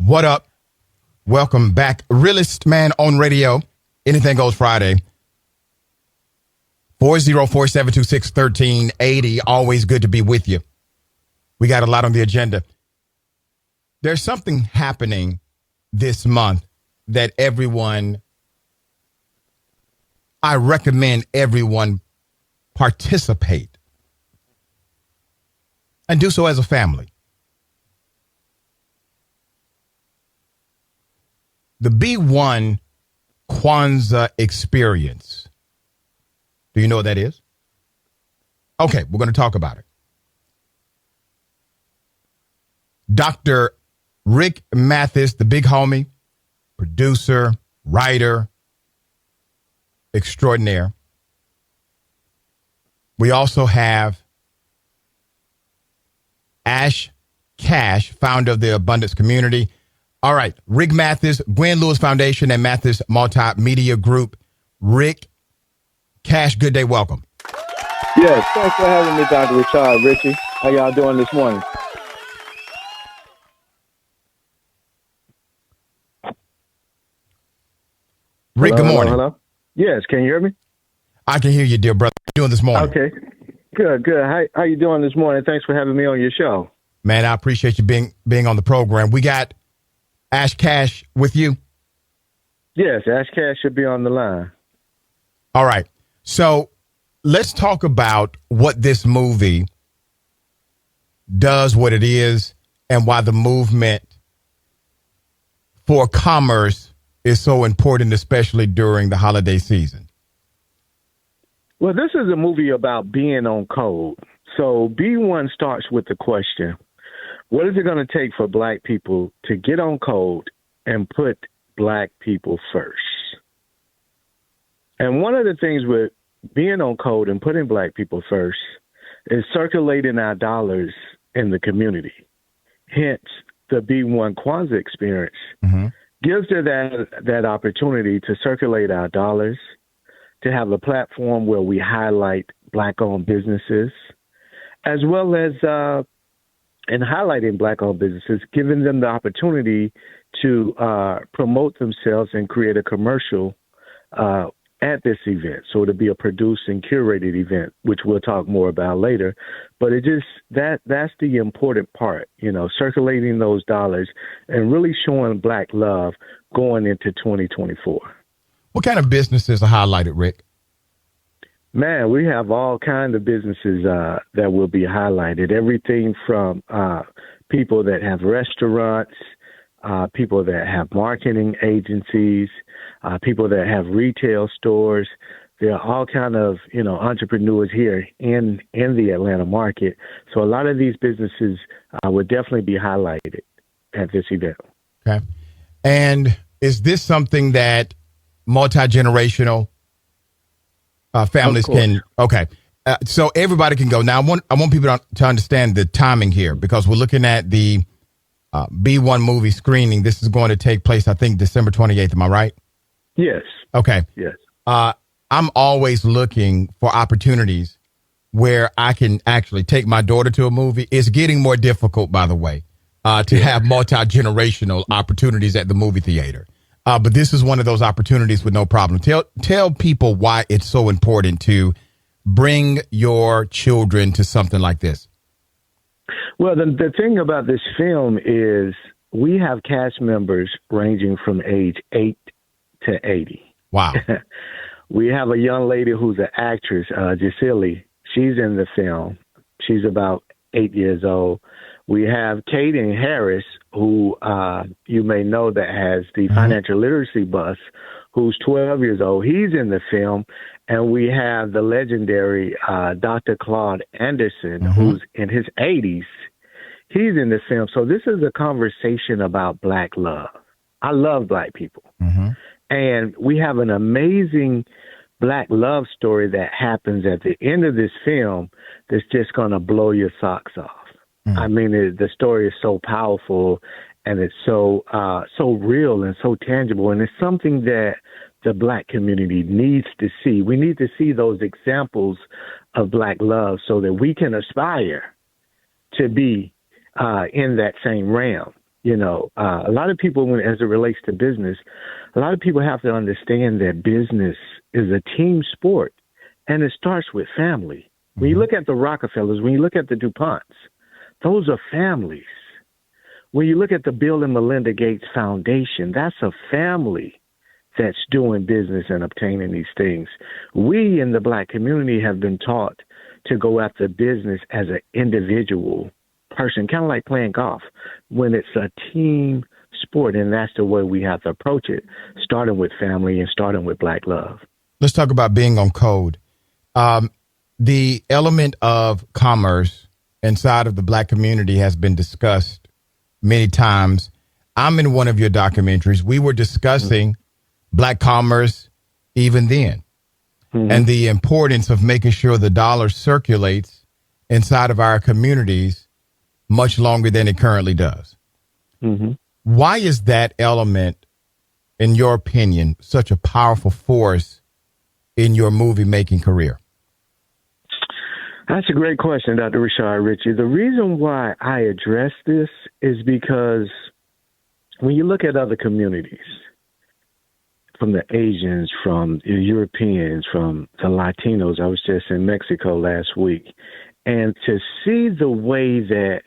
What up? Welcome back. Realist Man on Radio. Anything Goes Friday. 404-726-1380. Always good to be with you. We got a lot on the agenda. There's something happening this month that I recommend everyone participate and do so as a family. The B1 Kwanzaa Experience. Do you know what that is? Okay, we're going to talk about it. Dr. RIC MATHIS, the big homie, producer, writer, extraordinaire. We also have Ash Cash, founder of the Abundance Community. All right, RIC MATHIS, Gwen Lewis Foundation, and Mathis Multimedia Group. RIC Cash, good day, welcome. Yes, thanks for having me, Dr. RASHAD RICHEY. How y'all doing this morning? RIC, good morning. Hello? Yes, can you hear me? I can hear you, dear brother. How you doing this morning? Okay, good. How you doing this morning? Thanks for having me on your show. Man, I appreciate you being on the program. We got Ash Cash with you? Yes, Ash Cash should be on the line. All right. So let's talk about what this movie does, what it is, and why the movement for commerce is so important, especially during the holiday season. Well, this is a movie about being on code. So B1 starts with the question, what is it going to take for black people to get on code and put black people first? And one of the things with being on code and putting black people first is circulating our dollars in the community. Hence, the B1 Kwanzaa Experience gives you that opportunity to circulate our dollars, to have a platform where we highlight black-owned businesses, as well as in highlighting black-owned businesses, giving them the opportunity to promote themselves and create a commercial at this event. So it'll be a produced and curated event, which we'll talk more about later. But it just that's the important part, circulating those dollars and really showing black love going into 2024. What kind of businesses are highlighted, RIC? Man, we have all kinds of businesses that will be highlighted. Everything from people that have restaurants, people that have marketing agencies, people that have retail stores. There are all kind of, entrepreneurs here in the Atlanta market. So a lot of these businesses would definitely be highlighted at this event. Okay. And is this something that multi-generational families can? Okay. So everybody can go. Now, I want people to understand the timing here, because we're looking at the B1 movie screening. This is going to take place, I think, December 28th. Am I right? Yes. Okay. Yes. I'm always looking for opportunities where I can actually take my daughter to a movie. It's getting more difficult, by the way, to have multi-generational opportunities at the movie theater. But this is one of those opportunities with no problem. Tell people why it's so important to bring your children to something like this. Well, the thing about this film is we have cast members ranging from age 8 to 80. Wow. We have a young lady who's an actress, Gisele. She's in the film. She's about 8 years old. We have Caden Harris, who you may know, that has the financial literacy bus, who's 12 years old. He's in the film. And we have the legendary Dr. Claude Anderson, who's in his 80s. He's in the film. So this is a conversation about black love. I love black people. And we have an amazing black love story that happens at the end of this film that's just going to blow your socks off. I mean, the story is so powerful, and it's so real and so tangible. And it's something that the black community needs to see. We need to see those examples of black love so that we can aspire to be in that same realm. A lot of people, as it relates to business, a lot of people have to understand that business is a team sport, and it starts with family. When you look at the Rockefellers, when you look at the DuPonts, those are families. When you look at the Bill and Melinda Gates Foundation, that's a family that's doing business and obtaining these things. We in the Black community have been taught to go after business as an individual person, kind of like playing golf, when it's a team sport, and that's the way we have to approach it, starting with family and starting with Black love. Let's talk about being on code. The element of commerce inside of the Black community has been discussed many times. I'm in one of your documentaries. We were discussing Black commerce even then, and the importance of making sure the dollar circulates inside of our communities much longer than it currently does. Why is that element, in your opinion, such a powerful force in your movie making career? That's a great question, Dr. RASHAD Richey. The reason why I address this is because when you look at other communities, from the Asians, from the Europeans, from the Latinos, I was just in Mexico last week, and to see the way that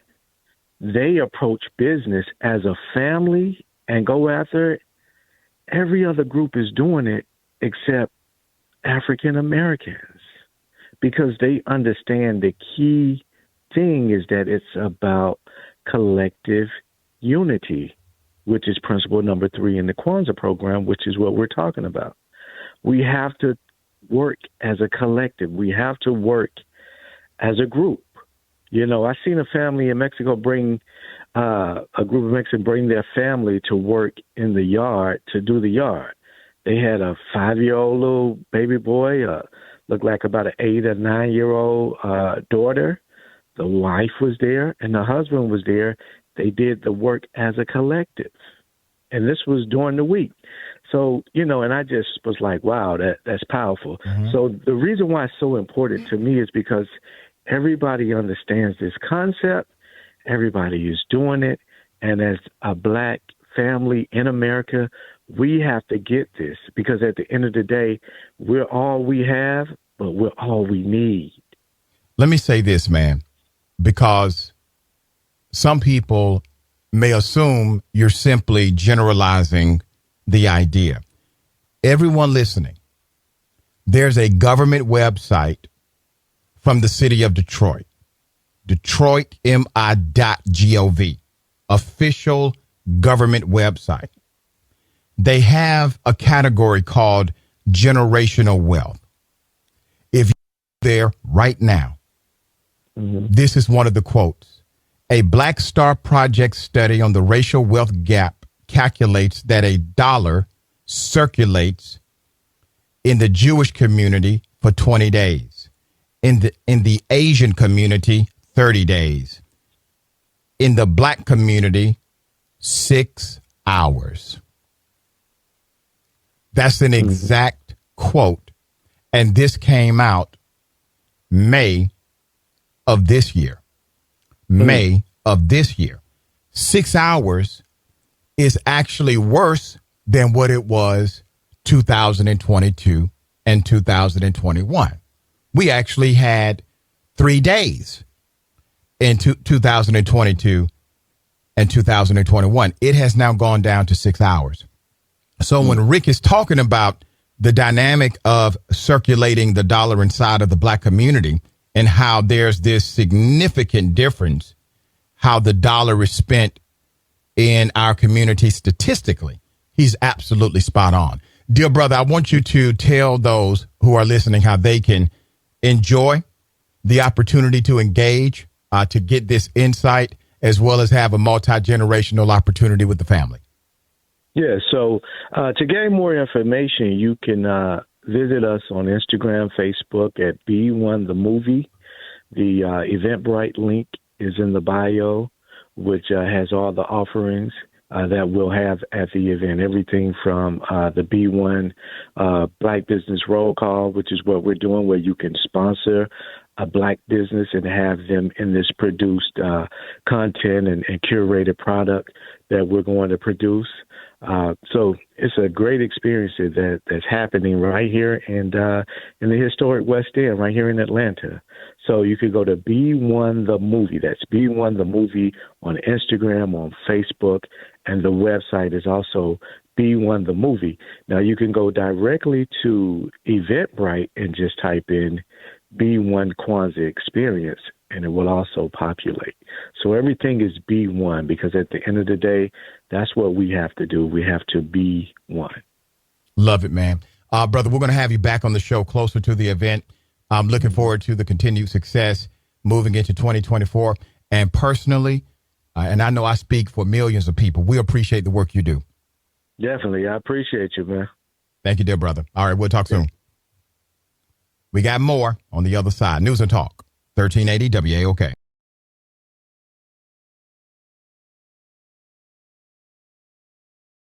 they approach business as a family and go after it, every other group is doing it except African Americans, because they understand the key thing is that it's about collective unity, which is principle number 3 in the Kwanzaa program, which is what we're talking about. We have to work as a collective. We have to work as a group. I seen a family in Mexico bring a group of Mexicans bring their family to work in the yard to do the yard. They had a 5-year-old little baby boy, looked like about an 8 or 9-year-old daughter. The wife was there and the husband was there. They did the work as a collective. And this was during the week. So, and I just was like, wow, that's powerful. So the reason why it's so important to me is because everybody understands this concept. Everybody is doing it. And as a Black family in America, we have to get this, because at the end of the day, we're all we have, but we're all we need. Let me say this, man, because some people may assume you're simply generalizing the idea. Everyone listening, there's a government website from the city of Detroit, DetroitMI.gov, official government website. They have a category called generational wealth. If you're there right now, this is one of the quotes. A Black Star Project study on the racial wealth gap calculates that $1 circulates in the Jewish community for 20 days, in the Asian community, 30 days, in the Black community, 6 hours. That's an exact quote. And this came out May of this year. May of this year. 6 hours is actually worse than what it was 2022 and 2021. We actually had 3 days in 2022 and 2021. It has now gone down to 6 hours. So when Rick is talking about the dynamic of circulating the dollar inside of the Black community and how there's this significant difference, how the dollar is spent in our community statistically, he's absolutely spot on. Dear brother, I want you to tell those who are listening how they can enjoy the opportunity to engage, to get this insight, as well as have a multi-generational opportunity with the family. Yeah, so to gain more information, you can visit us on Instagram, Facebook at B1 the movie. The Eventbrite link is in the bio, which has all the offerings that we'll have at the event. Everything from the B1 Black Business Roll Call, which is what we're doing, where you can sponsor a black business and have them in this produced content and curated product that we're going to produce. So it's a great experience that's happening right here in the historic West End, right here in Atlanta. So you could go to B1 the Movie. That's B1 the Movie on Instagram, on Facebook, and the website is also B1 the Movie. Now you can go directly to Eventbrite and just type in B1 Kwanzaa Experience, and it will also populate. So everything is B1 because at the end of the day, that's what we have to do. We have to be one. Love it, man. Brother, we're going to have you back on the show closer to the event. I'm looking forward to the continued success moving into 2024. And personally, and I know I speak for millions of people, we appreciate the work you do. Definitely. I appreciate you, man. Thank you, dear brother. All right, we'll talk soon. We got more on the other side. News and Talk, 1380 WAOK.